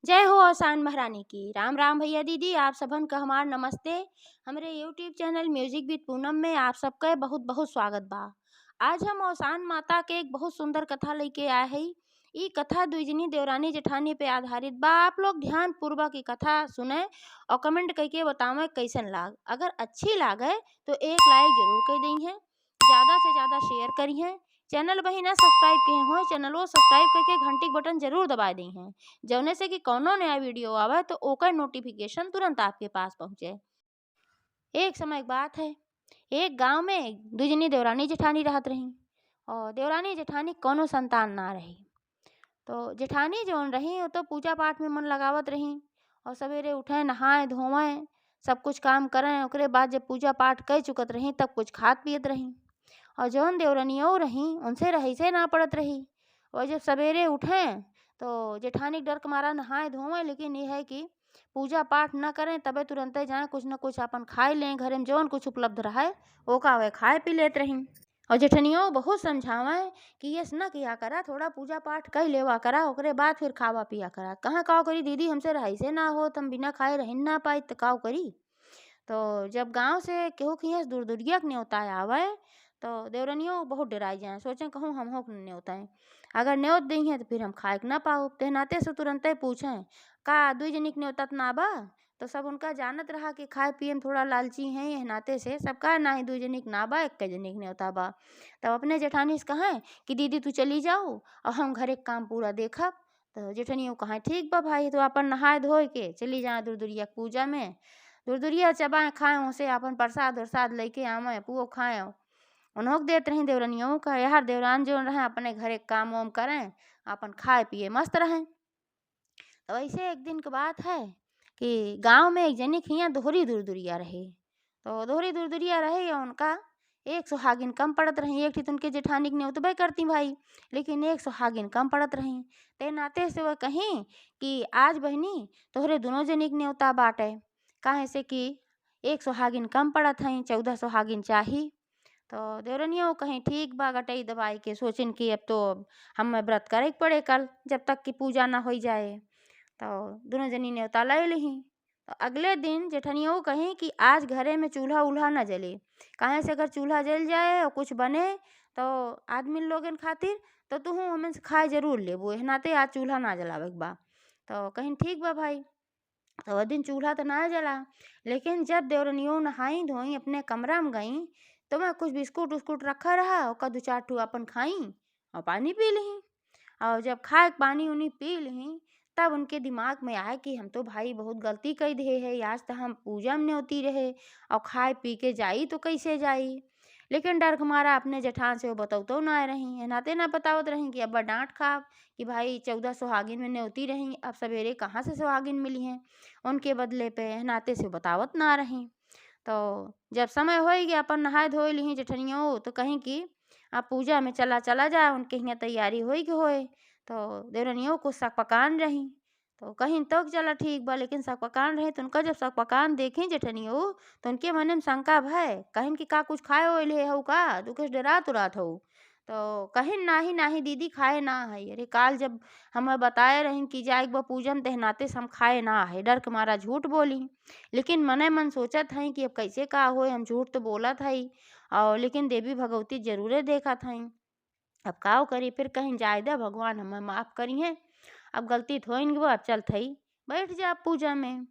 जय हो आसान महारानी की। राम राम भैया दीदी, आप सबन का हमार नमस्ते। हमरे YouTube channel music with Poonam में आप सबका बहुत बहुत स्वागत बा। आज हम औसान माता के एक बहुत सुंदर कथा लेके आए हैं। ई कथा द्विजनी देवरानी जेठानी पे आधारित बा। आप लोग ध्यान पूर्वक ई कथा सुने और कमेंट करके बतावें कैसन लाग। अगर अच्छी लागे तो एक लाइक जरूर कर दी है, ज़्यादा से ज़्यादा शेयर करी है। चैनल वही ना सब्सक्राइब किए हो, चैनल वो सब्सक्राइब करके घंटी बटन जरूर दबा दी हैं, जौने से कि कौनो नया वीडियो आवे तो ओकर नोटिफिकेशन तुरंत आपके पास पहुंचे। एक समय की बात है, एक गांव में दुजनी देवरानी जेठानी रहत रही और देवरानी जेठानी कोनो संतान ना रही। तो जेठानी जौन रही वो तो पूजा पाठ में मन लगावत रही और सवेरे उठे नहाए धोवें सब कुछ काम करें। ओकरे बाद जब पूजा पाठ कर चुकत रही तब कुछ खात पियत रही और जौन देवरनियों रही उनसे रही से ना पड़त रही। और जब सवेरे उठें तो जेठानी डर के मारा नहाए धोवें, लेकिन ये है कि पूजा पाठ न करें तबे तुरंते जाए कुछ न कुछ अपन खाए लें, घरे में जौन कुछ उपलब्ध रहे ओका वे खाए पी लेत रही। और जेठनियों बहुत समझावें कि ये न किया करा, थोड़ा पूजा पाठ कर लेवा करा, ओकरे बाद फिर खावा पिया करा। कहाँ काव करी दीदी, हमसे रही से ना हो, तुम बिना खाए रह ना पाई तो काव करी। तो जब गांव से केहू खियाँ दूर दूरिया के न्योता आवे तो देवरनियों बहुत डराई जाए, सोचें कहूँ हम हो न्योताएं, अगर न्योत दी है तो फिर हम खाए के ना पाओ। ते नाते से तुरंते पूछें का दुई जनिक न्योतत ना बा। तो सब उनका जानत रहा कि खाए पिए में थोड़ा लालची हैं, यह नाते से सबका ना ही दुई जनिक ना बा, एक जनिक न्योता बा। तब अपने जेठानी से कहें कि दीदी तू चली जाओ और हम घर एक काम पूरा देखब। तो जेठनियों कहें ठीक बा भाई, तो अपन नहाए धोए के चली जाए दूर दूरिया पूजा में, दूर दूरिया चबाएं खाएं, उसे अपन प्रसाद उरसाद लेके आवें, पुओ खाएं। उन्होंने देत रही देवरनियों का यार देवरान जो रहे अपने घरे काम वाम करें, अपन खाए पिए मस्त रहें। तो ऐसे एक दिन की बात है कि गांव में एक जनी खियाँ दोहरी दूर दूरिया रही। तो दोहरी दूर दूरिया रही और उनका एक सुहागिन कम पड़त रही। एक थी तो उनके जेठानी के न्योतबे करती भाई, लेकिन एक सुहागिन कम पड़त रही। ते नाते से वह कहीं कि आज बहनी तोहरे दोनों जनी के न्योता बाटे, काहे से कि एक सुहागिन कम पड़त हैं, 14 सुहागिन चाही। तो देवरनियों कहीं ठीक बा गटई दवाई के सोचिन कि अब तो हमें व्रत करे के पड़े कल जब तक कि पूजा ना हो जाए। तो दोनों जनी न्योता ले ली। तो अगले दिन जेठनियों कहीं कि आज घरे में चूल्हा उल्हा न जले, काहे से अगर चूल्हा जल जाए और कुछ बने तो आदमी लोगन खातिर तो तू हमें से खाए जरूर लेबो, एह नाते आज चूल्हा ना जलावे के बा। तो कहीं ठीक बा भाई। तो वह दिन चूल्हा तो ना जला, लेकिन जब देवरनियों नहाई धोई अपने कमरा में गई तो मैं कुछ बिस्कुट उस्कुट रखा रहा, ओका दो चार ठू अपन खाई और पानी पी ली। और जब खाए के पानी उनी पी ली तब उनके दिमाग में आया कि हम तो भाई बहुत गलती कर दे है, आज तो हम पूजा में न्योती रहे और खाए पी के जाई तो कैसे जाई। लेकिन डर के मारा अपने जेठान से वो बतौतो ना रही, नाते ना बतावत रही कि अब डांट खा कि भाई 14 सुहागिन में न्योती रही, अब सवेरे कहाँ से सुहागिन मिली हैं, उनके बदले पे नाते से बतावत ना रही। तो जब समय हो गया अपन नहाए धोए ली जेठनियों तो कहीं कि अब पूजा में चला चला जाए, उनके यहाँ तैयारी हो कि होए। तो देवरनियों को सक पकान रही तो कहीं तो चला ठीक बा, लेकिन सक पकान रहे तो उनका जब सक पकान देखी जेठनियों तो उनके मन में शंका भय, कहीं कि का कुछ खाए हो ले हो का, तू कुछ डरात उरात हो। तो कहीं नाही नाही दीदी खाए ना है, अरे काल जब हमें बताए रही कि जाए बा पूजन तेहनाते से हम खाए ना है, डर के मारा झूठ बोली। लेकिन मने मन सोचत हई कि अब कैसे का होए, हम झूठ तो बोलत हई और लेकिन देवी भगवती जरूरे देखत हई, अब काव करी। फिर कहीं जाए दे भगवान हमें माफ़ करी है, अब गलती थोइन गो, अब चल थई बैठ जा पूजा में।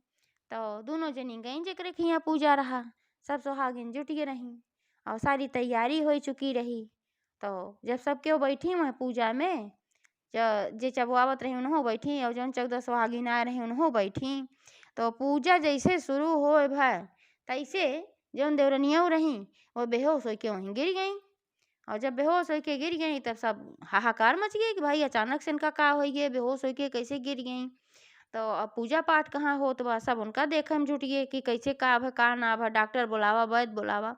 तो दोनों जनी गई जकरे के यहाँ पूजा रहा, सब सुहागिन जुटिए रही और सारी तैयारी हो चुकी रही। तो जब सब केहू बैठी वहाँ पूजा में, जे चबुआवत रही उन्हों बैठी और जौन 14 सुहागिन आए रही उन्हों बैठी। तो पूजा जैसे शुरू होए भय तैसे जौन देवरनियों रही वो बेहोश होके वहीं गिर गई। और जब बेहोश होके गिर गई तब सब हाहाकार मच गई कि भाई अचानक से इनका का हो गया, बेहोश होके कैसे गिर गई। तो अब पूजा पाठ कहाँ हो, तो सब उनका देखे में जुट गए कि कैसे का भा का ना भा, डॉक्टर बुलावा वैद्य बुलावा।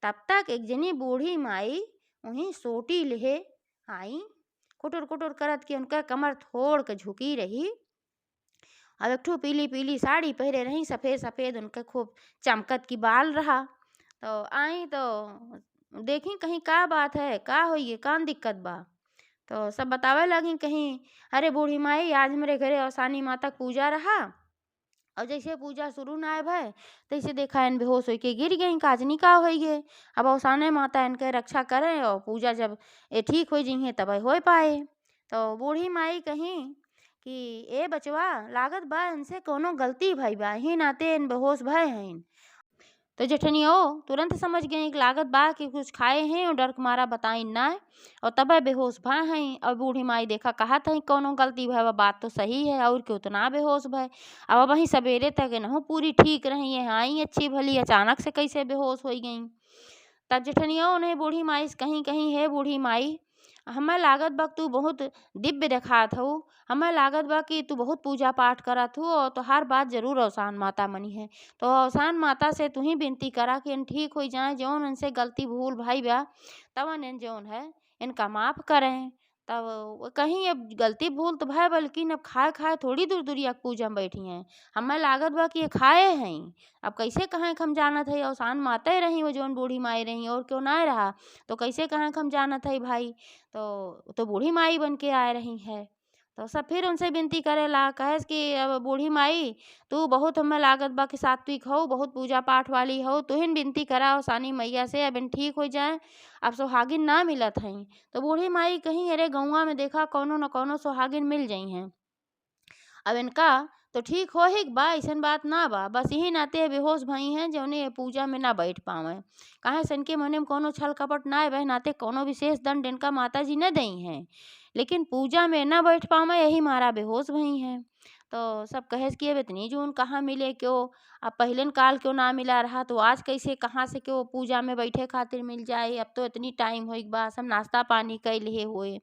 तब तक एक जनी बूढ़ी माई वहीं सोटी लेहे आई, कुटुर कुटुर करत कि उनका कमर थोड़ के झुकी रही। अब एक ठो पीली पीली साड़ी पहरे रही, सफ़ेद सफ़ेद उनका खूब चमकत की बाल रहा। तो आई तो देखी कहीं का बात है, का होइए कान दिक्कत बा। तो सब बतावे लगी कहीं, अरे बूढ़ी माई आज हमरे घरे औसानी माता क पूजा रहा, और जैसे पूजा शुरू नाय भय तैसे देखा इन बेहोश होके गिर गईं, काजनी का होई गे। अब औसाने माता इनके रक्षा करे और पूजा जब ये ठीक हो जइहें तबे होय पाए। तो बूढ़ी माई कहीं कि ए बचवा लागत बा इनसे कोनो गलती भई बा, एही नाते इन बेहोश भय हइन। तो जेठनियो तुरंत समझ गई कि लागत बा कि कुछ खाए हैं और डर के मारा बताई नाय, और तबे बेहोश भय हैं। और बूढ़ी माई देखा कहत हई कौनो गलती भय बा, बात तो सही है और क्यों उतना बेहोश भय। अब वहीं सवेरे तक इनहू पूरी ठीक रही है, आई अच्छी भली अचानक से कैसे बेहोश हो गई। तब जेठनिया उन्हें बूढ़ी माई से कहीं कहीं, हे बूढ़ी माई हमें लागत बा कि तू बहुत दिव्य देखात हऊ, हमें लागत बा कि तू बहुत पूजा पाठ करत हूँ और तोहार बात जरूर औसान माता मनी है। तो औसान माता से तू ही विनती करा कि इन ठीक हो जाए, जौन इनसे गलती भूल भाई बा तवन इन जौन है इनका माफ करें। तब वो कहीं अब गलती भूल तो भाई बल्कि अब खाए खाए थोड़ी दूर दूरिया के पूजा में बैठी हैं, हमें लागत बा कि ये खाए हैं। अब कैसे कहें कि हम जानत है औसान माता ही रही वो जौन बूढ़ी माई रही और क्यों ना रहा, तो कैसे कहें कि हम जानत है भाई। तो बूढ़ी माई बन के आए रही है। तो सब फिर उनसे विनती करेला, कहेस कि अब बूढ़ी माई तू बहुत हमें लागत बा कि सात्विक हो, बहुत पूजा पाठ वाली हो, तुहिन विनती करा सानी मैया से अब इन ठीक हो जाए, अब सुहागिन ना मिलत हई। तो बूढ़ी माई कहीं अरे गौवा में देखा कौनो न कौनो सुहागिन मिल जाई हैं, अब इनका तो ठीक हो ही बा, ऐसन बात ना बा, बस यही नाते बेहोश भई हैं जौने ये पूजा में ना बैठ पावे। काहे से इनके मने में कोनो छल कपट ना बह नाते कोनो विशेष दंड इनका माता जी न दई हैं, लेकिन पूजा में ना बैठ पावे यही मारा बेहोश भई हैं। तो सब कहेस कि अब इतनी जून कहाँ मिले क्यों, अब पहिलन काल क्यों ना मिला रहा तो आज कैसे कहाँ से क्यों पूजा में बैठे खातिर मिल जाए, अब तो इतनी टाइम होई बा सब नाश्ता पानी कई लिए हुए।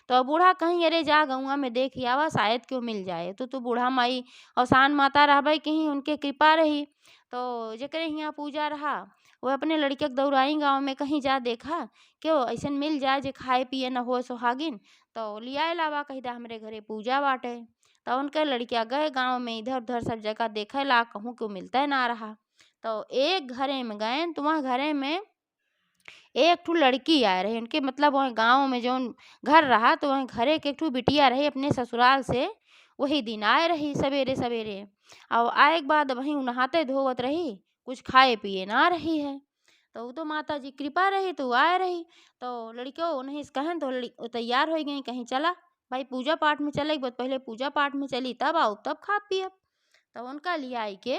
तो बूढ़ा कहीं अरे जा गौवा में देख आवा शायद क्यों मिल जाए। तो बूढ़ा माई औसान माता रहबे कहीं उनके कृपा रही। तो जेकरे हियाँ पूजा रहा वो अपने लड़के के दौड़ाई गाँव में कहीं जा देखा क्यों ऐसन मिल जाए जे खाए पिए न हो सुहागिन, तो लियाए लावा कहिदा हमरे घरे पूजा बाटे। तो उनके लड़किया गए गाँव में इधर उधर सब जगह देखे ला कहूँ क्यों मिलते ना रहा। तो एक घरे में गए तो वहाँ घरे में एक ठू लड़की आए रही उनके, मतलब वहाँ गाँव में जौन घर रहा तो वहीं घरे के एक ठू बिटिया रही अपने ससुराल से, वही दिन आए रही सवेरे सवेरे। और आए के बाद वहीं नहाते धोवत रही, कुछ खाए पिए ना रही है। तो वो तो माता जी कृपा रही तो आए रही। तो लड़कियों उन्हें कहन तो वो तैयार हो गई कहीं चला भाई पूजा पाठ में चले, पहले पूजा पाठ में चली तब आओ तब खा पियब। तो उनका लिया आई के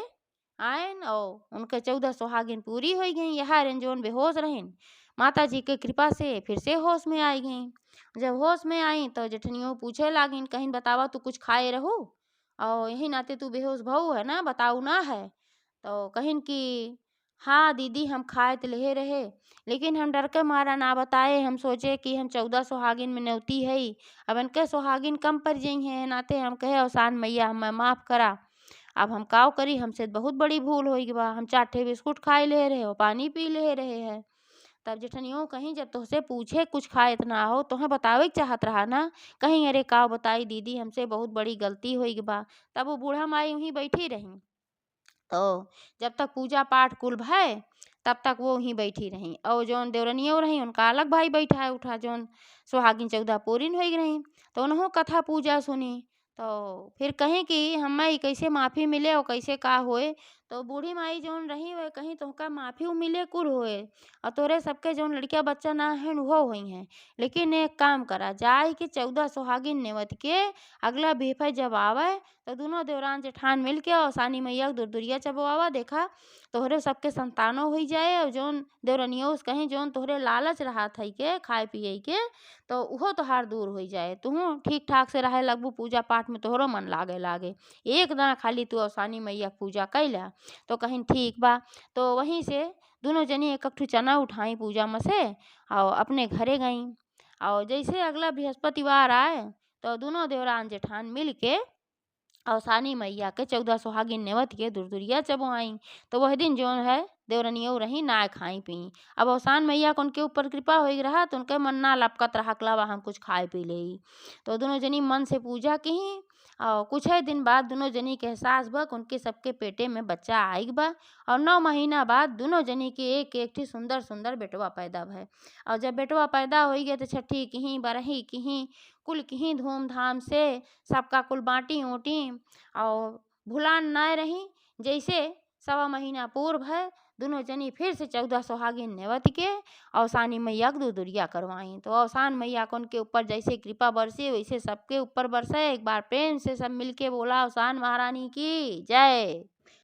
आयन और उनके 14 सुहागिन पूरी हो गई, यह रंजोन बेहोश रहीन माता जी के कृपा से फिर से होश में आई गई। जब होश में आई तो जेठनियों पूछे लागिन कहीं बतावा तू कुछ खाए रहो और यही नाते तू बेहोश भऊ है ना, बताऊ ना है। तो कहिन कि हाँ दीदी हम खाए तो ले रहे, लेकिन हम डर के मारा ना बताए, हम सोचे कि हम 14 सुहागिन में न्योती है, अब इनके सुहागिन कम पड़ जाई हैं नाते हम कहे औसान मैया हमें माफ़ करा। अब हम काव करी, हमसे बहुत बड़ी भूल हो गई बा, हम 4 ठे बिस्कुट खाए ले रहे और पानी पी ले रहे हैं। तब जेठनियों कहीं जब तुझसे पूछे कुछ खाए इतना हो तुम्हें बतावे के चाहत रहा ना, कहीं अरे का बताई दीदी हमसे बहुत बड़ी गलती हो गई बा। तब वो बूढ़ा माई वहीं बैठी रही। तो जब तक पूजा पाठ कुल भय तब तक वो वहीं बैठी रही, और जौन देवरनियों रही उनका अलग भाई बैठा उठा जौन सुहागिन 14 पूरीन हो रही। तो उन्हों कथा पूजा सुनी। तो फिर कहीं कि हमें कैसे माफ़ी मिले और कैसे का होए। तो बूढ़ी माई जौन रही वह कहीं तुमका माफ़ी मिले कुल होए और तोरे सबके जौन लड़किया बच्चा ना है वो हुई हैं, लेकिन एक काम करा जाए कि 14 सुहागिन नेवत के अगला बेफे जब आवे तो दोनों देवरान जेठान मिल के और सानी मैया के दुरदुरिया चबवावा देखा तोहरे सबके संतानो हो जाए, और जौन देवरनियों से कहीं जौन तोहरे लालच रहा थई के खाए पिए के तो उहो तोहार दूर हो जाए, तुहू ठीक ठाक से रहे लगबू, पूजा पाठ में तोहरो मन लागे लागे। एक दाना खाली तू औसानी मैया के पूजा कैला। तो कहीं ठीक बा। तो वहीं से दोनों जनी एक ठू चना उठाई पूजा में से और अपने घरे गई। और जैसे अगला बृहस्पतिवार आए तो दोनों देवरान जेठान मिल के और सानी मैया के 14 सुहागिन नेवत के दुरदुरिया चबवाई। तो वह दिन जो है देवरनियो रही नाय खाई पी। अब औसान मैया को उनके ऊपर कृपा होई रहा तो उनके मन ना लपकत रहा कि हम कुछ खाए पी ले। तो दोनों जनी मन से पूजा की और कुछ ही दिन बाद दोनों जनी के एहसास बा कि उनके सबके पेटे में बच्चा आइल बा और 9 महीना बाद दोनों जनी के एक एक ठे सुंदर सुंदर बेटवा पैदा भय। और जब बेटवा पैदा हो गए तो छठी की बरही की कुल की धूमधाम से सबका कुल बाँटी ऊँटी और भुलान न रही। जैसे 1.25 महीना पूर्व है दोनों जनी फिर से 14 सुहागिन नेवत के औसानी मैया को दूधुरिया करवाई। तो औसान मैया को उनके ऊपर जैसे कृपा बरसे वैसे सबके ऊपर बरसे। एक बार प्रेम से सब मिलके बोला औसान महारानी की जय।